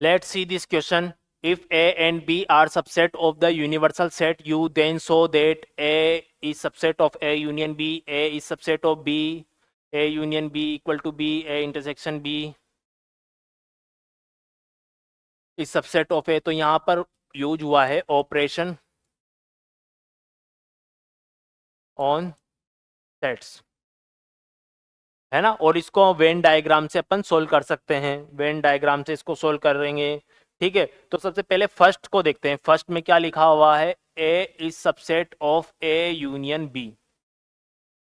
Let's see this question. If A and B are subset of the universal set U, then show that A is subset of A union B, A is subset of B, A union B equal to B, A intersection B is subset of A. तो यहाँ पर use हुआ है operation on sets, है ना। और इसको Venn diagram से अपन सोल्व कर सकते हैं, वेन डायग्राम से इसको सोल्व करेंगे, ठीक है। तो सबसे पहले फर्स्ट को देखते हैं। फर्स्ट में क्या लिखा हुआ है, A is subset of A union B,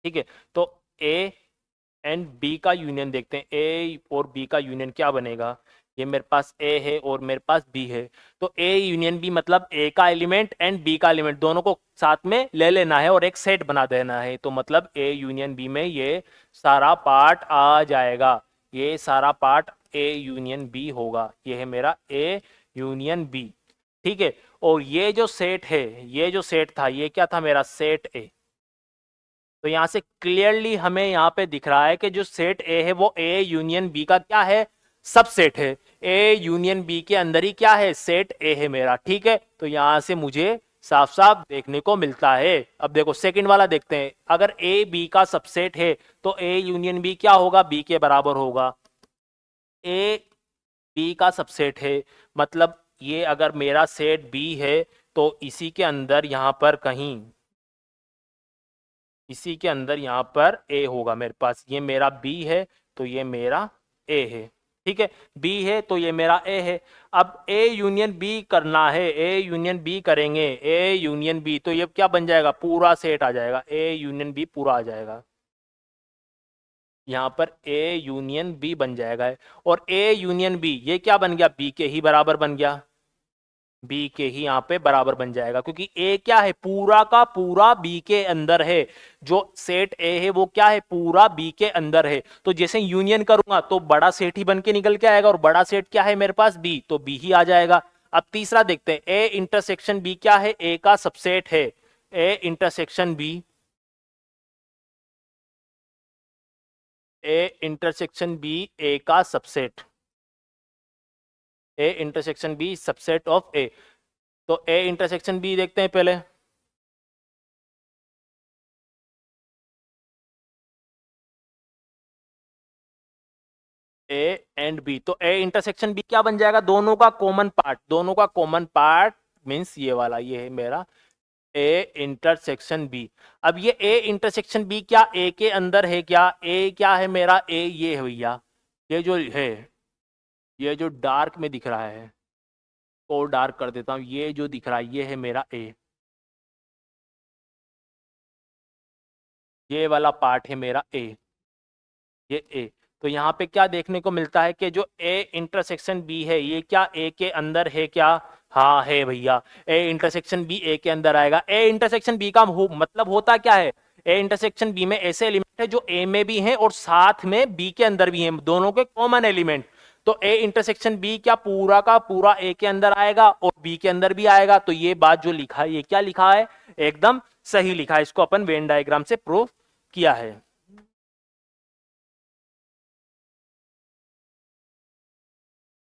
ठीक है। तो ए एंड बी का यूनियन देखते हैं, ए और बी का यूनियन क्या बनेगा। ये मेरे पास ए है और मेरे पास बी है, तो ए यूनियन बी मतलब ए का एलिमेंट एंड बी का एलिमेंट दोनों को साथ में ले लेना है और एक सेट बना देना है। तो मतलब ए यूनियन बी में ये सारा पार्ट आ जाएगा, ये सारा पार्ट ए यूनियन बी होगा। ये है मेरा ए यूनियन बी, ठीक है। और ये जो सेट है, ये जो सेट था, ये क्या था मेरा सेट ए। तो यहां से क्लियरली हमें यहाँ पे दिख रहा है कि जो सेट ए है वो ए यूनियन बी का क्या है, सबसेट है। ए यूनियन बी के अंदर ही क्या है, सेट ए है मेरा, ठीक है। तो यहां से मुझे साफ साफ देखने को मिलता है। अब देखो सेकंड वाला देखते हैं। अगर ए बी का सबसेट है तो ए यूनियन बी क्या होगा, बी के बराबर होगा। ए बी का सबसेट है मतलब ये अगर मेरा सेट बी है तो इसी के अंदर यहां पर कहीं, इसी के अंदर यहाँ पर ए होगा मेरे पास। ये मेरा बी है तो ये मेरा ए है, ठीक है। बी है तो ये मेरा ए है। अब ए यूनियन बी करना है, ए यूनियन बी करेंगे, ए यूनियन बी, तो ये क्या बन जाएगा, पूरा सेट आ जाएगा, ए यूनियन बी पूरा आ जाएगा। यहाँ पर ए यूनियन बी बन जाएगा। और ए यूनियन बी ये क्या बन गया, बी के ही बराबर बन गया, बी के ही यहाँ पे बराबर बन जाएगा, क्योंकि ए क्या है, पूरा का पूरा बी के अंदर है। जो सेट ए है वो क्या है, पूरा बी के अंदर है। तो जैसे यूनियन करूंगा तो बड़ा सेट ही बन के निकल के आएगा, और बड़ा सेट क्या है मेरे पास, बी, तो बी ही आ जाएगा। अब तीसरा देखते हैं, ए इंटरसेक्शन बी क्या है, ए का सबसेट है। A intersection B, A intersection B A का subset, A intersection B subset of A. तो ए इंटरसेक्शन बी देखते हैं पहले। ए एंड बी, तो ए इंटरसेक्शन बी क्या बन जाएगा, दोनों का कॉमन पार्ट, दोनों का कॉमन पार्ट मींस ये वाला, ये है मेरा ए इंटरसेक्शन बी। अब ये ए इंटरसेक्शन बी क्या ए के अंदर है क्या, ए क्या है मेरा, ए ये है भैया, ये जो है, ये जो डार्क में दिख रहा है, और डार्क कर देता हूं, ये जो दिख रहा है ये है मेरा ए, ये वाला पार्ट है मेरा ए, ये ए। तो यहाँ पे क्या देखने को मिलता है कि जो ए इंटरसेक्शन बी है ये क्या ए के अंदर है क्या, हाँ है भैया, ए इंटरसेक्शन बी ए के अंदर आएगा। ए इंटरसेक्शन बी का मतलब होता क्या है, ए इंटरसेक्शन बी में ऐसे एलिमेंट है जो ए में भी हैं और साथ में बी के अंदर भी हैं, दोनों के कॉमन एलिमेंट। तो ए इंटरसेक्शन बी क्या पूरा का पूरा ए के अंदर आएगा और बी के अंदर भी आएगा। तो ये बात जो लिखा है ये क्या लिखा है, एकदम सही लिखा है। इसको अपन वेन डायग्राम से प्रूव किया है।